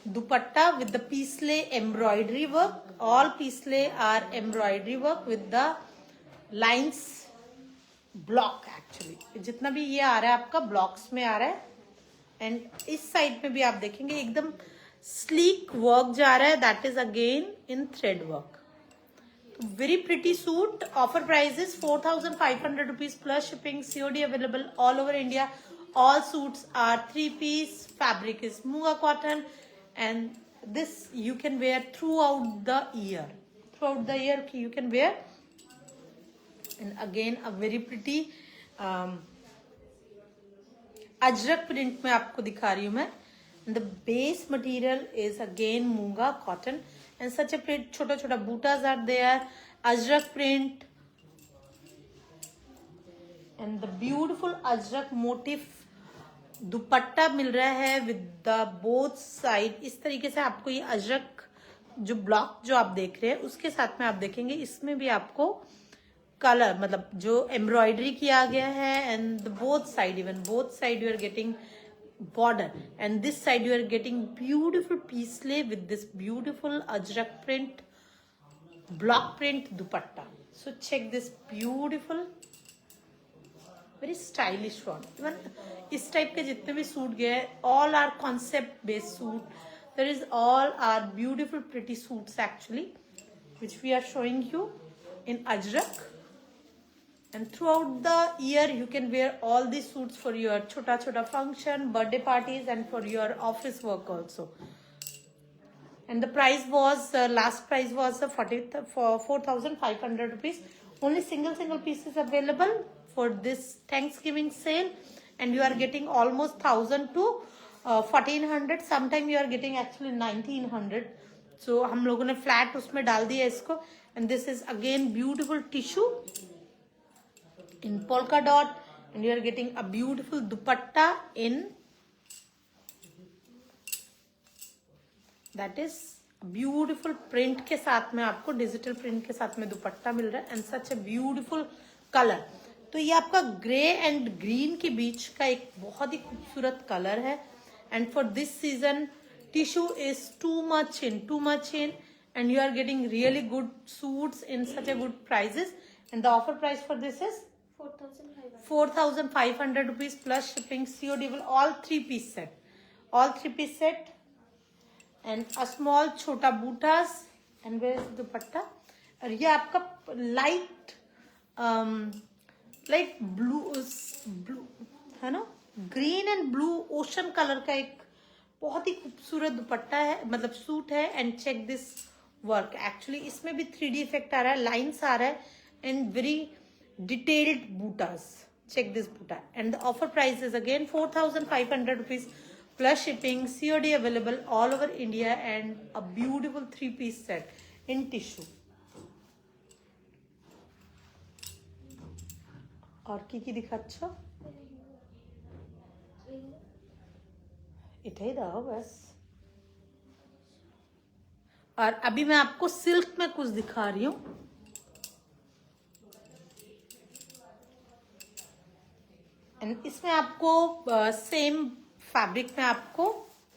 dupatta with the Peasley embroidery work. All Peasley are embroidery work with the lines block actually. जितना भी ये आ रहा है आपका ब्लॉक्स में आ रहा है, एंड इस साइड में भी आप देखेंगे एकदम स्लीक वर्क जा रहा है, that is again in thread work. Very pretty suit. Offer price is 4500 rupees plus shipping. COD available all over India. All suits are 3-piece. Fabric is Muga cotton, and this you can wear throughout the year. Throughout the year you can wear. And again a very pretty Ajrak print में आपको दिखा रही हूँ मैं. The base material is again Muga cotton, and such a print. छोटा छोटा बूटास are there. Ajrak print, and the beautiful Ajrak motif दुपट्टा मिल रहा है विद द बोथ साइड. इस तरीके से आपको ये अजरक जो ब्लॉक जो आप देख रहे हैं उसके साथ में आप देखेंगे इसमें भी आपको कलर मतलब जो एम्ब्रॉयडरी किया गया है, and both side, even both side you are getting border, and this side you are getting beautiful Peasley with this beautiful ajrak print, block print dupatta. So check this beautiful, very stylish one. Even इस टाइप के जितने भी सूट गए, all are concept based suit. there is all our beautiful pretty suits actually, which we are showing you in Ajrak. And throughout the year you can wear all these suits for your chota function, birthday parties, and for your office work also. And the price was last price was 4,500 rupees. Only single pieces available for this Thanksgiving sale, and you are getting almost 1,000 to 1,400. Sometime you are getting actually 1,900. So हम लोगों ने flat उसमें डाल दिया इसको. And this is again beautiful tissue in polka dot, and you are getting a beautiful dupatta in that is beautiful print के साथ में, आपको डिजिटल प्रिंट के साथ में दुपट्टा मिल रहा है. And such a beautiful colour. तो ये आपका ग्रे एंड ग्रीन के बीच का एक बहुत ही खूबसूरत कलर है. And for this season tissue is too much in and you are getting really good suits in such a good prices. And the offer price for this is 4,500 rupees plus shipping, COD will all 3-piece set, and a small छोटा बूटास. and where is दुपट्टा? और ये आपका लाइट ब्लू है ना, green and blue ocean colour का एक बहुत ही खूबसूरत दुपट्टा है, मतलब सूट है. And check this work. Actually इसमें भी 3D इफेक्ट आ रहा है, लाइन्स आ रहा है, and very detailed bootas. Check this boota. And the offer price is again 4,500 rupees plus shipping, COD available all over India, and a beautiful 3-piece set in tissue. और কি दिखाচ্ছ? এটাই দাও बस. और अभी मैं आपको सिल्क में कुछ दिखा रही हूँ. एंड इसमें आपको सेम फैब्रिक में आपको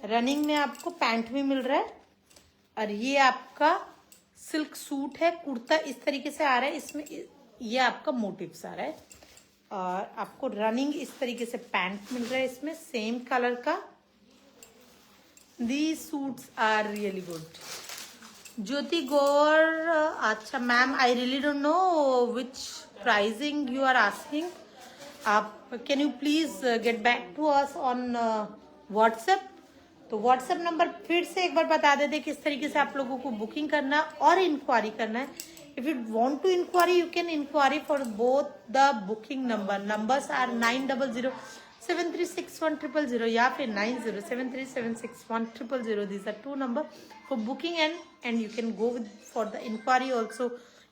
रनिंग में आपको पैंट भी मिल रहा है. और ये आपका सिल्क सूट है, कुर्ता इस तरीके से आ रहा है. इसमें ये आपका मोटिव्स आ रहा है, और आपको रनिंग इस तरीके से पैंट मिल रहा है इसमें सेम कलर का. These suits are really good. Jyoti Gaur, अच्छा ma'am, I really don't know which pricing you are asking. आप can you please get back to us on WhatsApp. तो व्हाट्सएप नंबर फिर से एक बार बता देते किस तरीके से आप लोगों को बुकिंग करना है और इंक्वायरी करना है. If you want to enquiry you can enquiry for both the booking numbers are 9007361000 या फिर 9073761000. These are two number for booking, and you can go with for the inquiry also.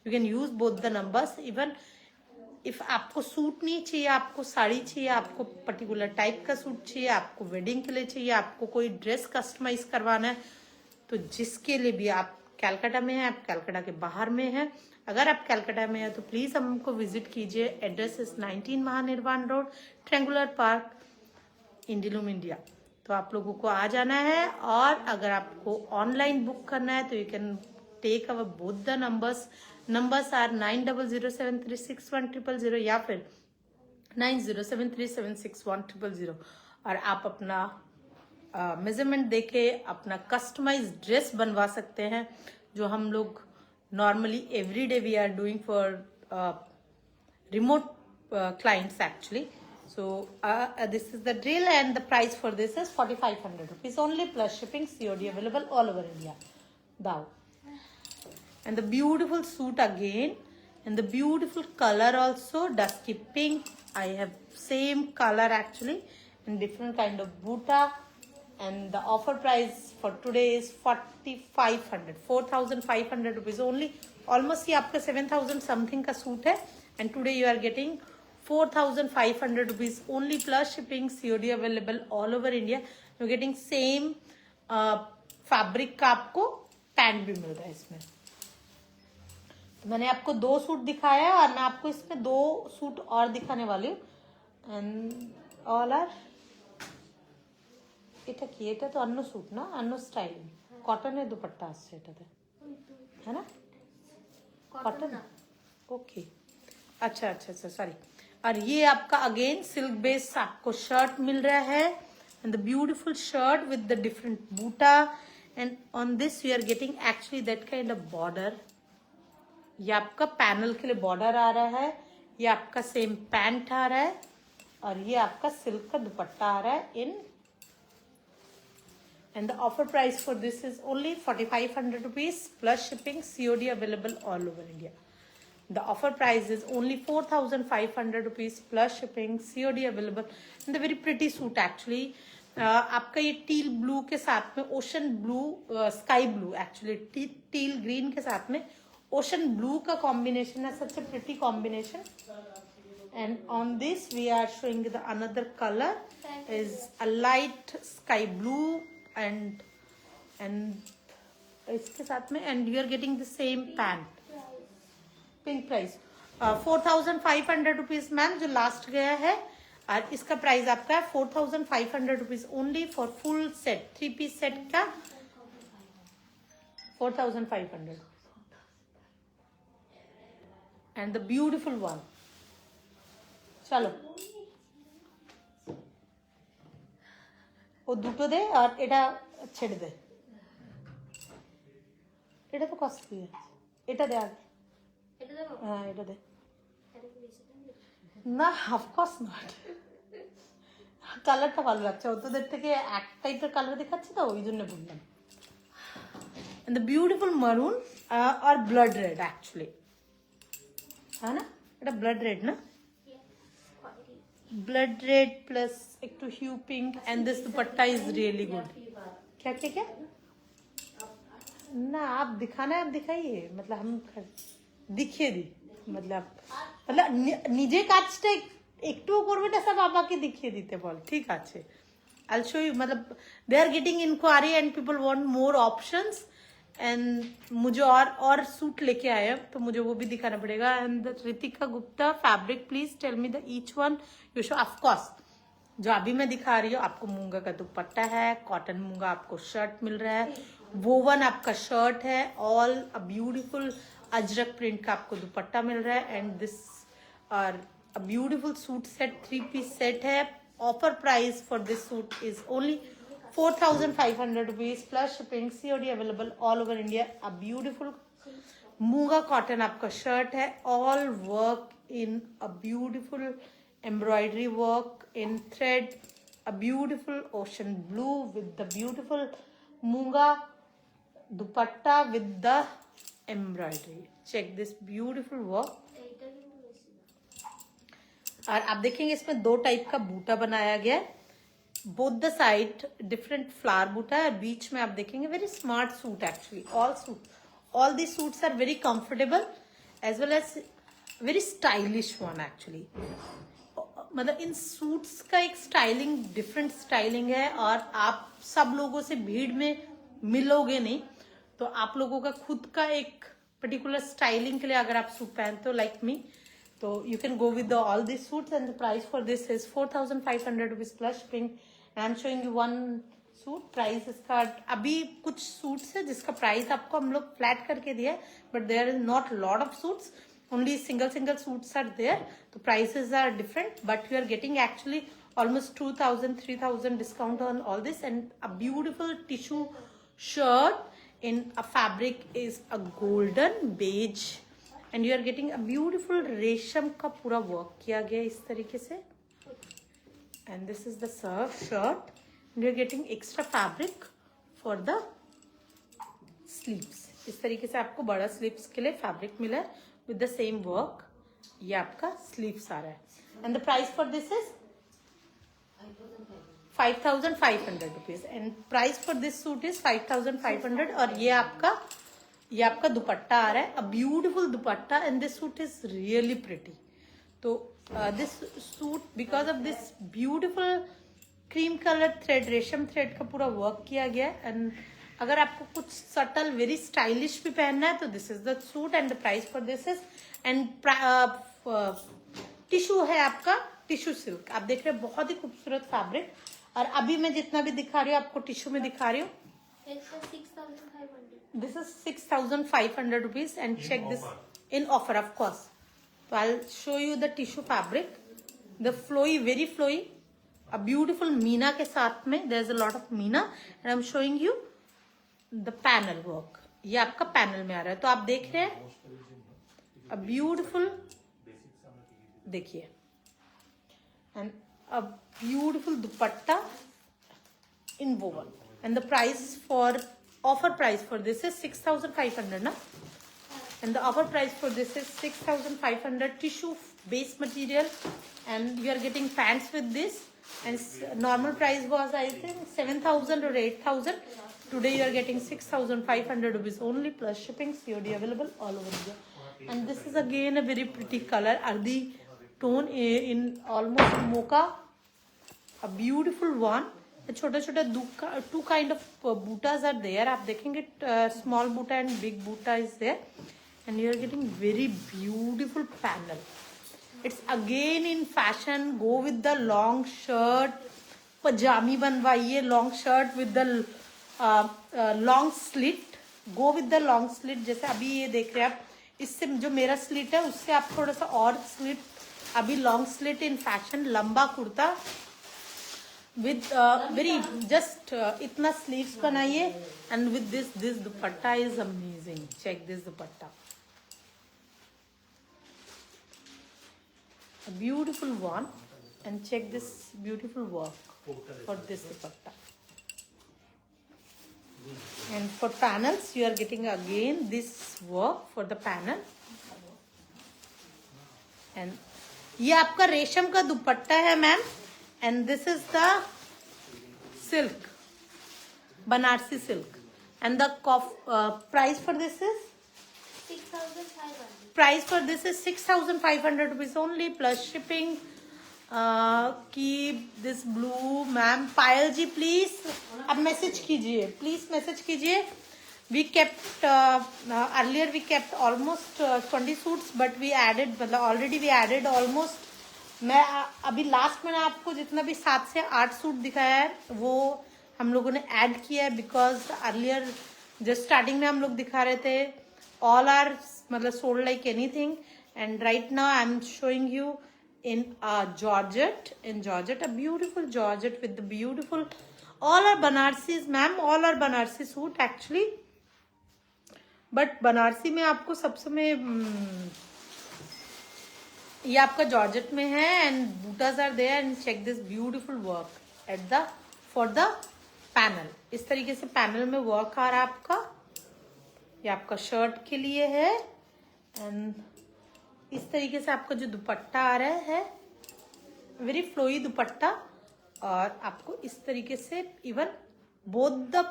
You can use both the numbers. Even if आपको सूट नहीं चाहिए, आपको साड़ी चाहिए, आपको पर्टिकुलर टाइप का सूट चाहिए, आपको वेडिंग के लिए चाहिए, आपको कोई ड्रेस कस्टमाइज करवाना है, तो जिसके लिए भी आप कैलकाटा में हैं, आप कैलकाटा के बाहर में हैं. अगर आप कैलकाटा में हैं तो प्लीज हमको विजिट कीजिए. Address is 19 Mahanirvan road, triangular park, Indiloom, India. तो आप लोगों को आ जाना है. और अगर आपको ऑनलाइन बुक करना है तो you can take our both the numbers are 9007361000 या फिर 9073761000. और आप अपना मेजरमेंट देके अपना कस्टमाइज ड्रेस बनवा सकते हैं, जो हम लोग normally everyday we are doing for remote clients actually. So this is the drill, and the price for this is 4,500 rupees only plus shipping, COD available all over India. Dao. And the beautiful suit again, and the beautiful color also, dusky pink. I have same color actually in different kind of boota. And the offer price for today is 4,500 rupees only. Almost ये आपका 7,000 something का सूट है, and today you are getting 4,500 rupees only plus shipping, COD available all over India. You're getting same fabric का आपको पैंट भी मिल रहा है इसमें. मैंने आपको 2 सूट दिखाया है, और मैं आपको इसमें 2 सूट और दिखाने वाली हूँ. एंड ऑल आर এটা কি, এটা তো অন্য স্যুট না, অন্য স্টাইল, কটনের দুপাট্টা আসছে এটাতে, है ना, कॉटन. ओके, अच्छा अच्छा अच्छा, सॉरी. और ये आपका अगेन सिल्क बेस आपको शर्ट मिल रहा है, and the beautiful shirt with the different buta and on this we are getting actually that kind of border. ये आपका पैनल के लिए बॉर्डर आ रहा है, ये आपका सेम पैंट आ रहा है, और ये आपका सिल्क का दुपट्टा आ रहा है इन. And the offer price for this is only 4,500 rupees plus shipping, COD available all over India. The offer price is only 4,500 rupees plus shipping, COD available. And the very pretty suit actually. आपका ये टील ब्लू के साथ में ocean blue, sky blue actually, teal green के साथ में ओशन ब्लू का कॉम्बिनेशन है. Such a pretty combination. And on this we are showing the another color is a light sky blue and इसके साथ में, and you are getting the same pant. Pink price 4,500 rupees ma'am, जो लास्ट गया है. और इसका प्राइस आपका है 4,500 rupees only for full set, 3 piece set का 4,500. and the beautiful one. চলো ও দুটো দে আর এটা ছেড়ে দে. এটা তো কস্টলি আছে, এটা দে আগে. এটা দেবো? হ্যাঁ এটা দে. এটা কি বেশি দাম দিচ্ছ? না অফকোর্স নট. কালারটা ভালো লাগছে, ওদের থেকে এক টাইপের কালার দেখাচ্ছে তো ওই জন্য বললাম. and the beautiful maroon or blood red actually, है ना, এটা blood red ना, blood red plus एक तो hue pink and this dupatta is really good. क्या क्या क्या ना आप दिखाना है, आप दिखाइए, मतलब हम दिखिए दी, मतलब নিজে কাজটা একটুও করবে না, সব আমাকে দেখিয়ে দিতে বল, ঠিক আছে. I'll show you, मतलब they are getting inquiry and people want more options and मुझे और सूट लेके आए तो मुझे वो भी दिखाना पड़ेगा. and Ritika Gupta fabric please tell me the each one you show. Of course जो अभी मैं दिखा रही हूँ आपको मूंगा का दुपट्टा है, कॉटन मूंगा आपको शर्ट मिल रहा है, वोवन आपका शर्ट है, all a beautiful Ajrakh print का आपको दुपट्टा मिल रहा है. And this are a beautiful suit set, 3 piece set है. Offer price for this suit is only 4,500 rupees plus shipping, COD available all over India. A beautiful munga cotton आपका शर्ट है, all work in a beautiful embroidery work in thread, a beautiful ocean blue with the beautiful munga dupatta with the embroidery. Check this beautiful work. और आप देखेंगे इसमें 2 टाइप का बूटा बनाया गया है, both the side different flower buta है, बीच में आप देखेंगे very smart suit actually. All the suits are very comfortable as well as very stylish one actually. मतलब इन सूट्स का एक स्टाइलिंग, डिफरेंट स्टाइलिंग है, और आप सब लोगों से भीड़ में मिलोगे नहीं, तो आप लोगों का खुद का एक पर्टिकुलर स्टाइलिंग के लिए अगर आप सूट पहनते हो लाइक मी, तो you can go with all these suits. and the price for this is 4,500 rupees plus shipping. and I'm showing you one suit. Price इसका अभी कुछ सूट्स है जिसका प्राइस आपको हम लोग फ्लैट करके दिया है, but there is not lot of suits, only single suits are there, तो prices are different, but you are getting actually almost 2,000 3,000 discount on all this. and a beautiful tissue shirt in a fabric is a golden beige, and you are getting a beautiful रेशम का पूरा वर्क किया गया इस तरीके से. and this is the shirt, and you are getting extra fabric for the sleeves. इस तरीके से आपको बड़ा स्लीव्स के लिए फैब्रिक मिला है विद द सेम वर्क. ये आपका स्लीव्स आ रहा है. and the price for this is 5,500 rupees. and price for this suit is 5,500. और ये आपका दुपट्टा आ रहा है, a beautiful dupatta, and this suit is really pretty. तो this suit because of this beautiful cream colour thread, रेशम थ्रेड का पूरा वर्क किया गया है. एंड अगर आपको कुछ सटल वेरी स्टाइलिश भी पहनना है तो this is the suit. And the price for this is, and tissue है आपका, टिश्यू सिल्क. आप देख रहे हैं बहुत ही खूबसूरत फैब्रिक. और अभी मैं जितना भी दिखा रही हूँ आपको टिश्यू में दिखा रही हूँ. 6,500. This is 6,500 rupees. and check this in offer of course. So I'll show you the tissue fabric, the flowy, very flowy, a beautiful meena के साथ में, there's a lot of meena, and I'm showing you the panel work, ये आपका पैनल में आ रहा है। तो आप देख रहे हैं अ ब्यूटिफुल, देखिए, and a beautiful dupatta in woven, and the price for offer price for this is 6,500 na, and the offer price for this is 6,500 tissue base material, and you are getting pants with this, and normal price was I think 7,000 or 8,000. Today you are getting 6,500 rupees only plus shipping, COD available all over India. And this is again a very pretty color, earthy tone in almost mocha, a beautiful one. छोटा छोटा two kind of butas are there, आप देखेंगे small buta and big buta is there, and you are getting very beautiful panel. It's again in fashion. Go with the long shirt, पजामी बनवाइए long shirt with the long slit. Go with the long slit, जैसे अभी ये देख रहे हैं आप, इससे जो मेरा स्लिट है उससे आप थोड़ा सा और स्लिट, अभी लॉन्ग स्लिट इन फैशन, लंबा kurta with very just itna sleeves बनाइए, and with this dupatta is amazing. Check this dupatta, a beautiful one, and check this beautiful work for this dupatta. And for panels you are getting again this work for the panel, and ये आपका रेशम का दुपट्टा है ma'am, and this is the silk, Banarsi silk, and the price for this is 6,500. price for this is 6,500 rupees only plus shipping. Keep this blue, ma'am. Payal ji please अब मैसेज कीजिए, प्लीज मैसेज कीजिए. We kept earlier we kept almost 20 suits, but we added, मतलब already we added almost, मैं अभी लास्ट मैंने आपको जितना भी 7 से 8 सूट दिखाया है वो हम लोगों ने ऐड किया है, बिकॉज अर्लियर जो स्टार्टिंग में हम लोग दिखा रहे थे ऑल आर मतलब sold like anything, and right now I am showing you in georgette, a beautiful georgette with beautiful, all are Banarasi ma'am, all are Banarasi suit actually, but Banarasi में आपको सबसे में ये आपका जॉर्जेट में है, and butas are there, and check this beautiful work at the for the panel. इस तरीके से पैनल में वर्क आ रहा है आपका, ये आपका शर्ट के लिए है, एंड इस तरीके से आपका जो दुपट्टा आ रहा है वेरी फ्लोई दुपट्टा, और आपको इस तरीके से इवन बोथ द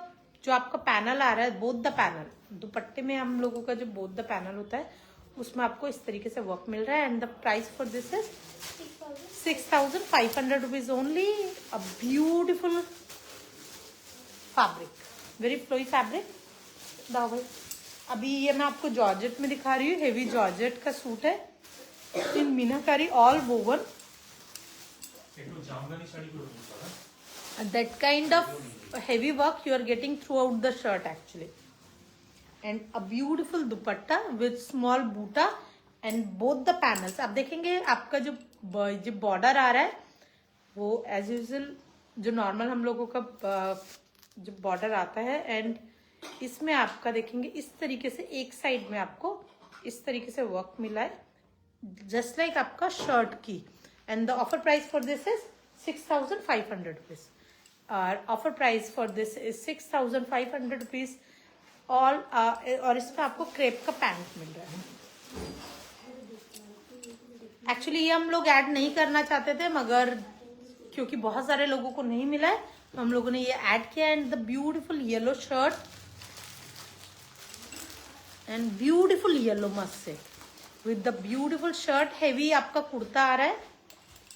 जो आपका पैनल आ रहा है, बोथ द पैनल, दुपट्टे में हम लोगों का जो बोथ द पैनल होता है उसमें आपको इस तरीके से वर्क मिल रहा है, and the price for this is 6,500 rupees only. A beautiful fabric, very flowy fabric. दावल अभी ये मैं आपको जॉर्जेट में दिखा रही हूँ, हेवी जॉर्जेट का सूट है in meenakari all woven, that kind of heavy work you are getting throughout the shirt actually, and a beautiful dupatta with small buta and both the panels. आप देखेंगे आपका जो बॉर्डर आ रहा है वो एज यूजुअल जो नॉर्मल हम लोगों का जो बॉर्डर आता है, एंड इसमें आपका देखेंगे इस तरीके से एक साइड में आपको इस तरीके से वर्क मिला है जस्ट लाइक आपका शर्ट की, and the offer price for this is 6,500 rupees. Offer price for this is 6,500 rupees all, और इसमें आपको क्रेप का पैंट मिल रहा है. एक्चुअली ये हम लोग ऐड नहीं करना चाहते थे, मगर क्योंकि बहुत सारे लोगों को नहीं मिला है तो हम लोगों ने ये ऐड किया. And the beautiful yellow shirt and beautiful yellow मस्त से with the beautiful shirt, heavy आपका कुर्ता आ रहा है,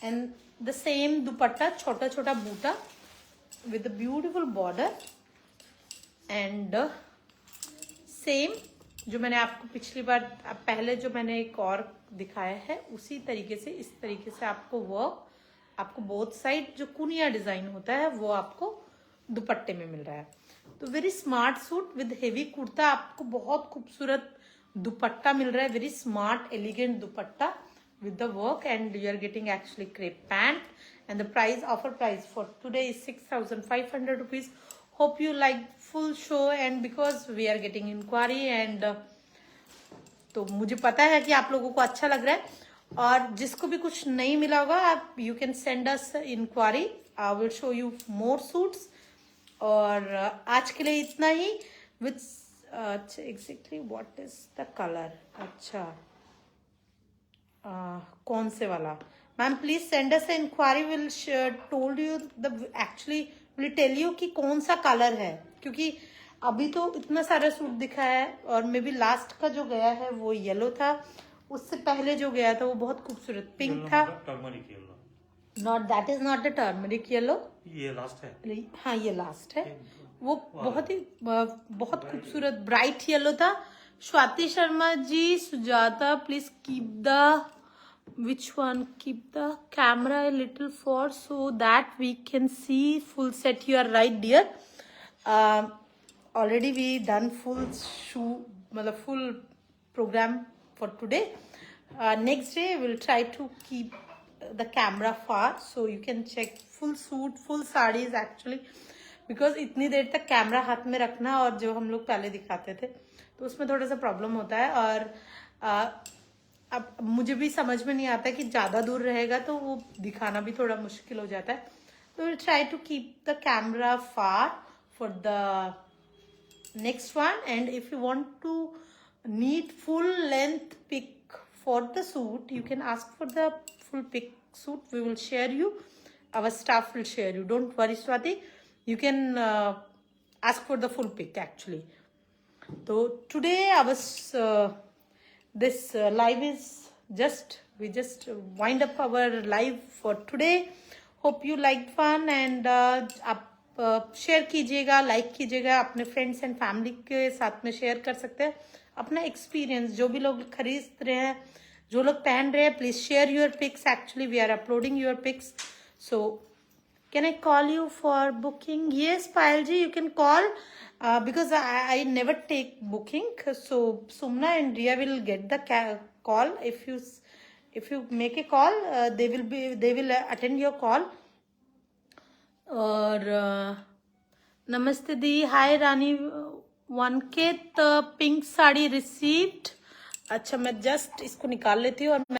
एंड द सेम दुपट्टा, छोटा छोटा buta with the beautiful border, and same जो मैंने आपको पिछली बार पहले जो मैंने एक और दिखाया है उसी तरीके से इस तरीके से आपको वर्क, आपको बोथ साइड जो कुनिया डिजाइन होता है वो आपको दुपट्टे में मिल रहा है. तो very smart suit with heavy kurta, आपको बहुत खूबसूरत दुपट्टा मिल रहा है, very smart elegant dupatta with the work, and you are getting actually crepe pant, and the price, offer price for today is 6,500 rupees hope you like full show and because we are getting inquiry and तो मुझे पता है कि आप लोगों को अच्छा लग रहा है और जिसको भी कुछ नहीं मिला होगा आप you can send us enquiry, I will show you more suits. और आज के लिए इतना ही। With exactly what is the colour, अच्छा कौन से वाला ma'am, please send us enquiry, will told you the actually will tell you कि कौन सा कलर है, क्योंकि अभी तो इतना सारा सूट दिखा है और मे बी लास्ट का जो गया है वो येलो था, उससे पहले जो गया था वो बहुत खूबसूरत पिंक था। Turmeric yellow, not that is not the turmeric yellow, ये लास्ट है। हाँ ये लास्ट है, वो बहुत ही बहुत खूबसूरत ब्राइट येलो था। Swati Sharma ji, Sujata please keep the which one, keep the camera a little far so that we can see full set. You are right dear. Already we done full shoot, मतलब full program for today. Next day we'll try to keep the camera far so you can check full suit, full sarees actually, because इतनी देर तक कैमरा हाथ में रखना और जो हम लोग पहले दिखाते थे तो उसमें थोड़ा सा प्रॉब्लम होता है और अब मुझे भी समझ में नहीं आता कि ज्यादा दूर रहेगा तो वो दिखाना भी थोड़ा मुश्किल हो जाता है, तो will try to keep the camera far for the next one. And if you want to need full length pic for the suit, you can ask for the full pic suit, we will share you, our staff will share you, don't worry Swati, you can ask for the full pic actually. So today I was this live is just, we just wind up our live for today. Hope you liked fun and आप शेयर कीजिएगा, लाइक कीजिएगा, अपने फ्रेंड्स एंड फैमिली के साथ में शेयर कर सकते हैं अपना एक्सपीरियंस। जो भी लोग खरीद रहे हैं, जो लोग पहन रहे हैं, please share your pics, actually we are uploading your pics. So can I call you for booking? Yes Payal ji, you can call because I never take booking, so Sumna and Ria will get the call. If you make a call, they will attend your call. और नमस्ते दी, हाय रानी वनकेत, पिंक साड़ी रिसीव्ड। अच्छा मैं जस्ट इसको निकाल लेती हूँ और मैं